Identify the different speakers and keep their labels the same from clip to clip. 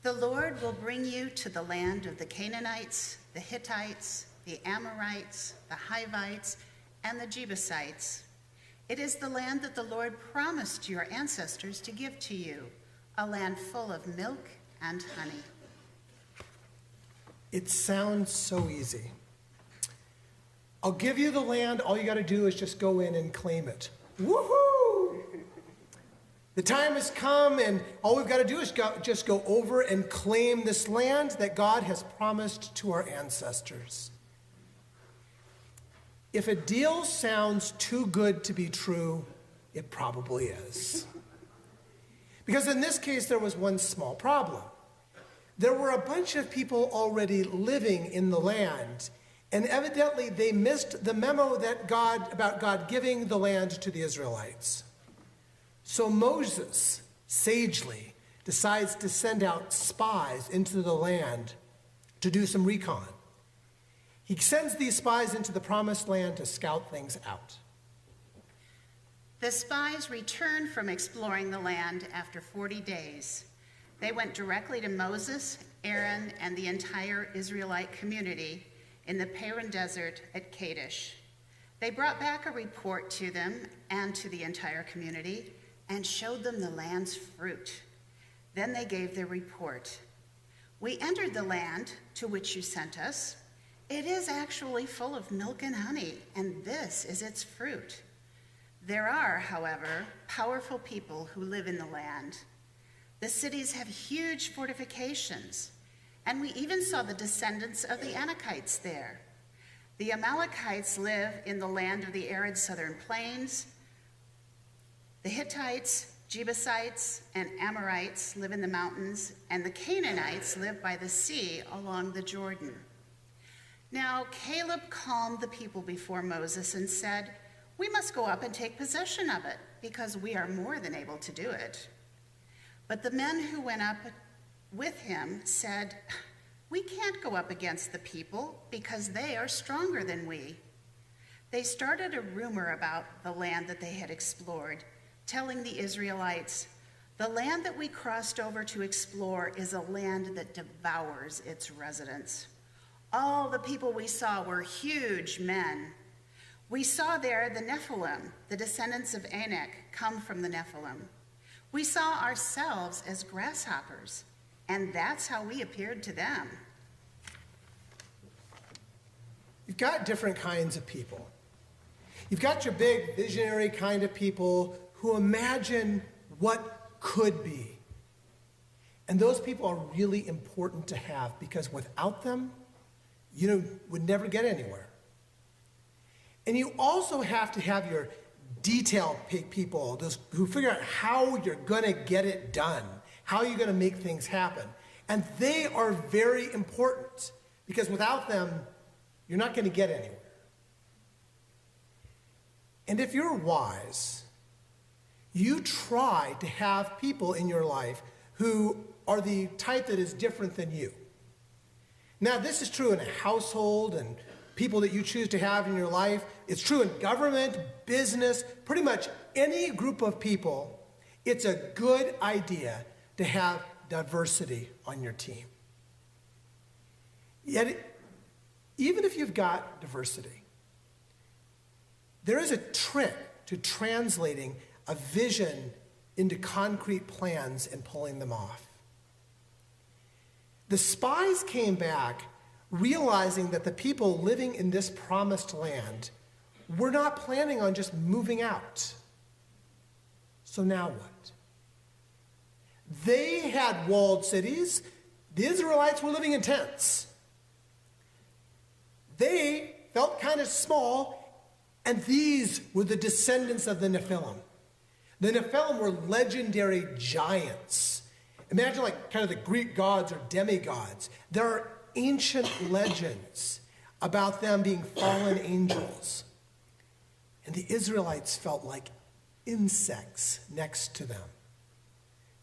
Speaker 1: The Lord will bring you to the land of the Canaanites, the Hittites, the Amorites, the Hivites, and the Jebusites. It is the land that the Lord promised your ancestors to give to you, a land full of milk and honey.
Speaker 2: It sounds so easy. I'll give you the land. All you got to do is just go in and claim it. Woohoo! The time has come, and all we've got to do is just go over and claim this land that God has promised to our ancestors. If a deal sounds too good to be true, it probably is. Because in this case, there was one small problem. There were a bunch of people already living in the land, and evidently they missed the memo about God giving the land to the Israelites. So Moses, sagely, decides to send out spies into the land to do some recon. He sends these spies into the promised land to scout things out.
Speaker 1: The spies returned from exploring the land after 40 days. They went directly to Moses, Aaron, and the entire Israelite community in the Paran Desert at Kadesh. They brought back a report to them and to the entire community and showed them the land's fruit. Then they gave their report. We entered the land to which you sent us. It is actually full of milk and honey, and this is its fruit. There are, however, powerful people who live in the land. The cities have huge fortifications, and we even saw the descendants of the Anakites there. The Amalekites live in the land of the arid southern plains. The Hittites, Jebusites, and Amorites live in the mountains, and the Canaanites live by the sea along the Jordan. Now Caleb calmed the people before Moses and said, "We must go up and take possession of it, because we are more than able to do it." But the men who went up with him said, "We can't go up against the people, because they are stronger than we." They started a rumor about the land that they had explored, telling the Israelites, "The land that we crossed over to explore is a land that devours its residents. All the people we saw were huge men. We saw there the Nephilim, the descendants of Anak, come from the Nephilim. We saw ourselves as grasshoppers, and that's how we appeared to them."
Speaker 2: You've got different kinds of people. You've got your big visionary kind of people who imagine what could be. And those people are really important to have, because without them, you would never get anywhere. And you also have to have your detail people, those who figure out how you're going to get it done, how you're going to make things happen. And they are very important, because without them, you're not going to get anywhere. And if you're wise, you try to have people in your life who are the type that is different than you. Now, this is true in a household and people that you choose to have in your life. It's true in government, business, pretty much any group of people. It's a good idea to have diversity on your team. Yet, even if you've got diversity, there is a trick to translating a vision into concrete plans and pulling them off. The spies came back realizing that the people living in this promised land were not planning on just moving out. So now what? They had walled cities. The Israelites were living in tents. They felt kind of small, and these were the descendants of the Nephilim. The Nephilim were legendary giants. Imagine like kind of the Greek gods or demigods. There are ancient legends about them being fallen angels. And the Israelites felt like insects next to them.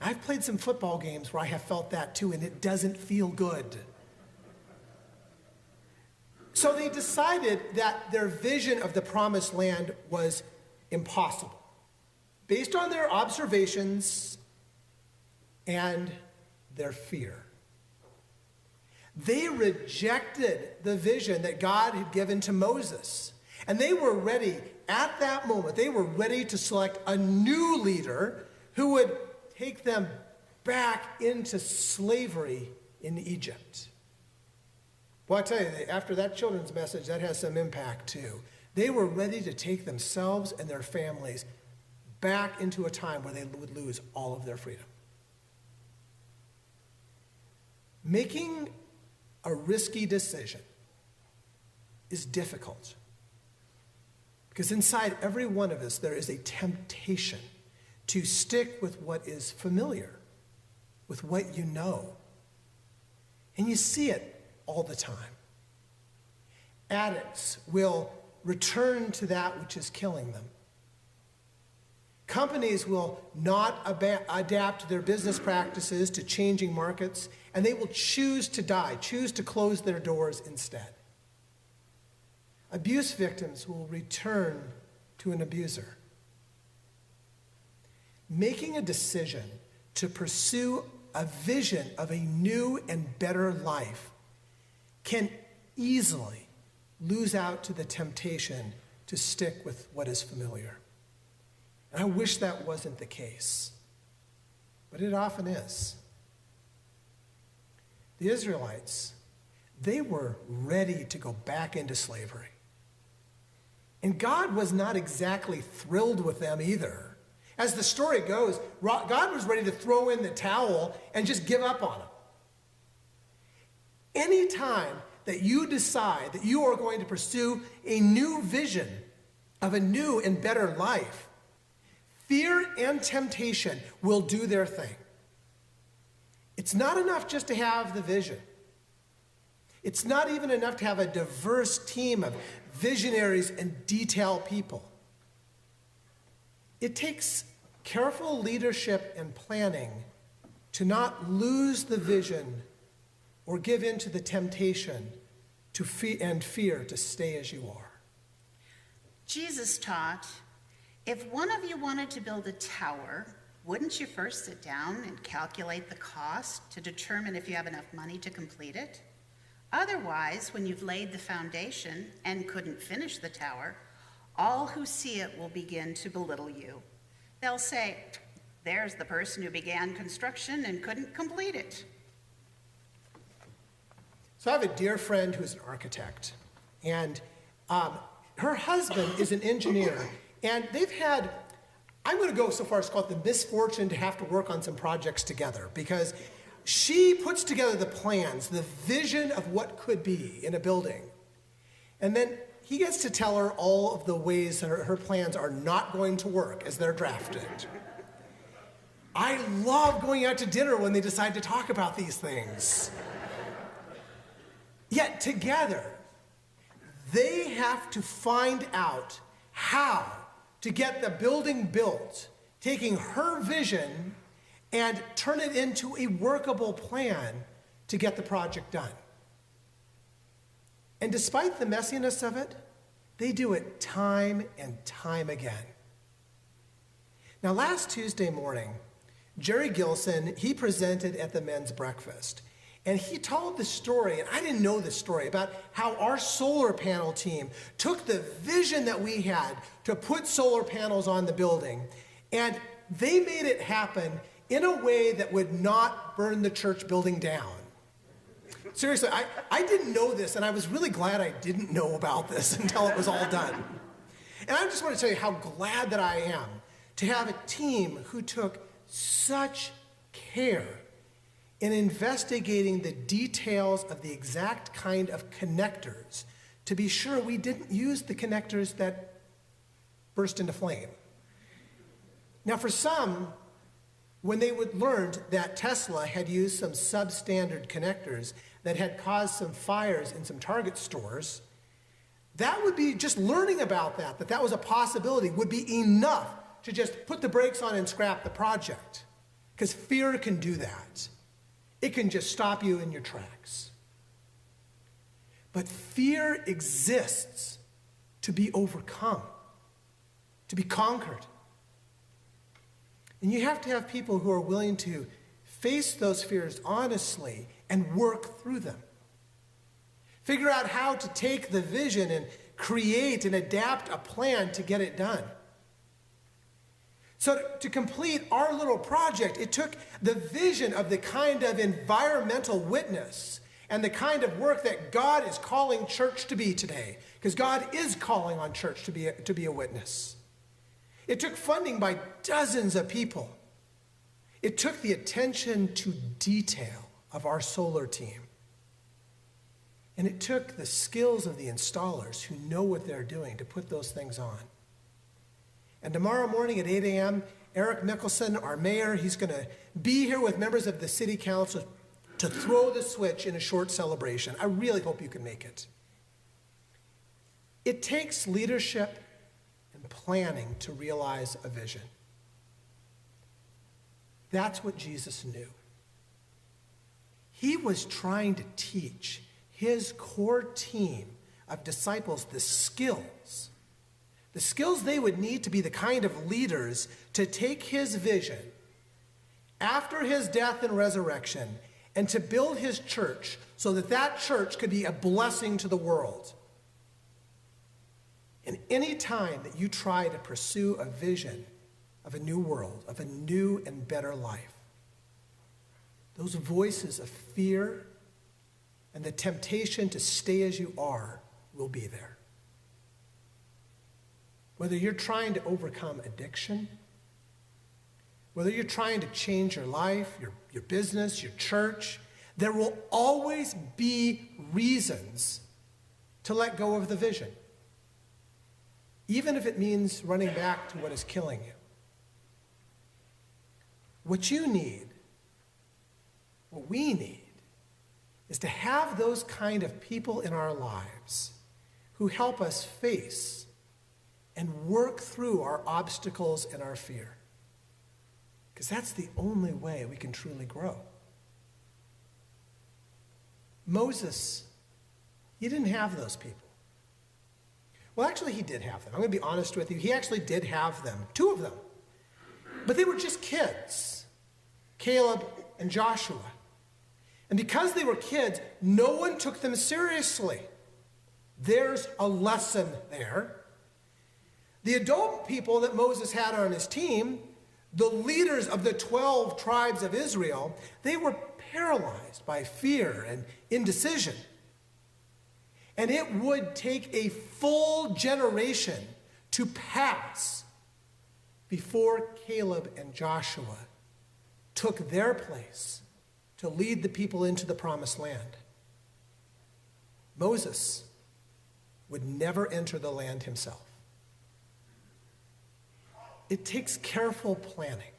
Speaker 2: I've played some football games where I have felt that too, and it doesn't feel good. So they decided that their vision of the promised land was impossible, based on their observations and their fear. They rejected the vision that God had given to Moses. And they were ready, at that moment, they were ready to select a new leader who would take them back into slavery in Egypt. Well, I tell you, after that children's message, that has some impact too. They were ready to take themselves and their families back into a time where they would lose all of their freedom. Making a risky decision is difficult because inside every one of us there is a temptation to stick with what is familiar, with what you know. And you see it all the time. Addicts will return to that which is killing them. Companies will not adapt their business practices to changing markets, and they will choose to die, choose to close their doors instead. Abuse victims will return to an abuser. Making a decision to pursue a vision of a new and better life can easily lose out to the temptation to stick with what is familiar. And I wish that wasn't the case, but it often is. The Israelites, they were ready to go back into slavery. And God was not exactly thrilled with them either. As the story goes, God was ready to throw in the towel and just give up on them. Anytime that you decide that you are going to pursue a new vision of a new and better life, fear and temptation will do their thing. It's not enough just to have the vision. It's not even enough to have a diverse team of visionaries and detailed people. It takes careful leadership and planning to not lose the vision or give in to the temptation to fear to stay as you are.
Speaker 1: Jesus taught, if one of you wanted to build a tower, wouldn't you first sit down and calculate the cost to determine if you have enough money to complete it? Otherwise, when you've laid the foundation and couldn't finish the tower, all who see it will begin to belittle you. They'll say, there's the person who began construction and couldn't complete it.
Speaker 2: So I have a dear friend who's an architect, and her husband is an engineer, and they've had, I'm going to go so far as to call it the misfortune to have to work on some projects together, because she puts together the plans, the vision of what could be in a building, and then he gets to tell her all of the ways that her plans are not going to work as they're drafted. I love going out to dinner when they decide to talk about these things. Yet together, they have to find out how to get the building built, taking her vision and turn it into a workable plan to get the project done. And despite the messiness of it, they do it time and time again. Now, last Tuesday morning, Jerry Gilson, he presented at the men's breakfast. And he told the story, and I didn't know this story, about how our solar panel team took the vision that we had to put solar panels on the building, and they made it happen in a way that would not burn the church building down. Seriously, I didn't know this, and I was really glad I didn't know about this until it was all done. And I just want to tell you how glad that I am to have a team who took such care in investigating the details of the exact kind of connectors to be sure we didn't use the connectors that burst into flame. Now, for some, when they would learned that Tesla had used some substandard connectors that had caused some fires in some Target stores, that would be just learning about that was a possibility, would be enough to just put the brakes on and scrap the project. Because fear can do that. It can just stop you in your tracks. But fear exists to be overcome, to be conquered. And you have to have people who are willing to face those fears honestly and work through them. Figure out how to take the vision and create and adapt a plan to get it done. So to complete our little project, it took the vision of the kind of environmental witness and the kind of work that God is calling church to be today, because God is calling on church to be a witness. It took funding by dozens of people. It took the attention to detail of our solar team. And it took the skills of the installers who know what they're doing to put those things on. And tomorrow morning at 8 a.m., Eric Mickelson, our mayor, he's going to be here with members of the city council to throw the switch in a short celebration. I really hope you can make it. It takes leadership and planning to realize a vision. That's what Jesus knew. He was trying to teach his core team of disciples the skills they would need to be the kind of leaders to take his vision after his death and resurrection and to build his church so that that church could be a blessing to the world. And any time that you try to pursue a vision of a new world, of a new and better life, those voices of fear and the temptation to stay as you are will be there. Whether you're trying to overcome addiction, whether you're trying to change your life, your business, your church, there will always be reasons to let go of the vision, even if it means running back to what is killing you. What you need, what we need, is to have those kind of people in our lives who help us face and work through our obstacles and our fear. Because that's the only way we can truly grow. Moses, he didn't have those people. Well, actually, he did have them. I'm going to be honest with you. He actually did have them, 2 of them. But they were just kids, Caleb and Joshua. And because they were kids, no one took them seriously. There's a lesson there. The adult people that Moses had on his team, the leaders of the 12 tribes of Israel, they were paralyzed by fear and indecision. And it would take a full generation to pass before Caleb and Joshua took their place to lead the people into the promised land. Moses would never enter the land himself. It takes careful planning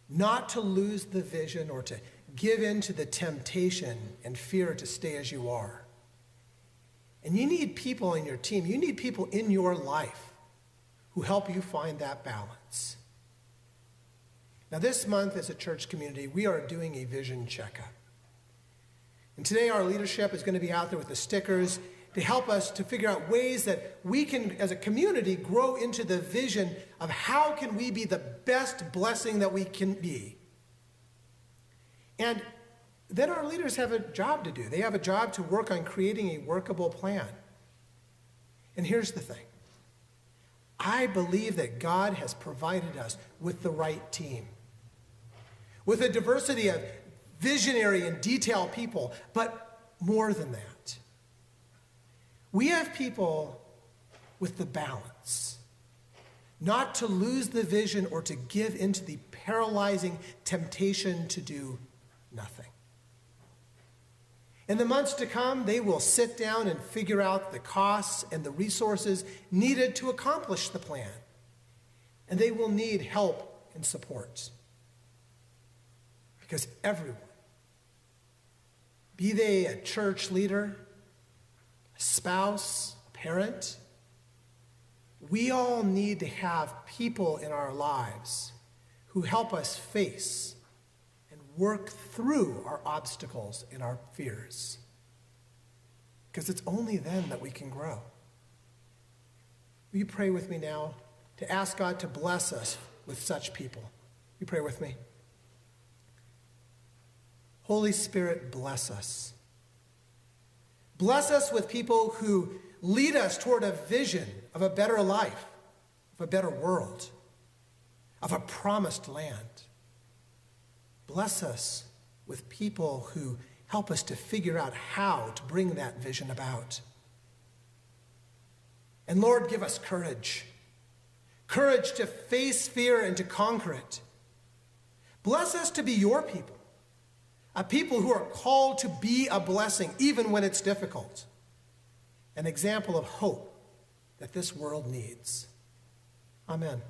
Speaker 2: not to lose the vision or to give in to the temptation and fear to stay as you are. And you need people in your team, you need people in your life who help you find that balance. Now, this month as a church community, we are doing a vision checkup. And today our leadership is going to be out there with the stickers to help us to figure out ways that we can, as a community, grow into the vision of how can we be the best blessing that we can be. And then our leaders have a job to do. They have a job to work on creating a workable plan. And here's the thing. I believe that God has provided us with the right team, with a diversity of visionary and detailed people, but more than that. We have people with the balance, not to lose the vision or to give into the paralyzing temptation to do nothing. In the months to come, they will sit down and figure out the costs and the resources needed to accomplish the plan. And they will need help and support. Because everyone, be they a church leader, a spouse, a parent, we all need to have people in our lives who help us face and work through our obstacles and our fears. Because it's only then that we can grow. Will you pray with me now to ask God to bless us with such people? You pray with me. Holy Spirit, bless us. Bless us with people who lead us toward a vision of a better life, of a better world, of a promised land. Bless us with people who help us to figure out how to bring that vision about. And Lord, give us courage. Courage to face fear and to conquer it. Bless us to be your people, a people who are called to be a blessing even when it's difficult, an example of hope that this world needs. Amen.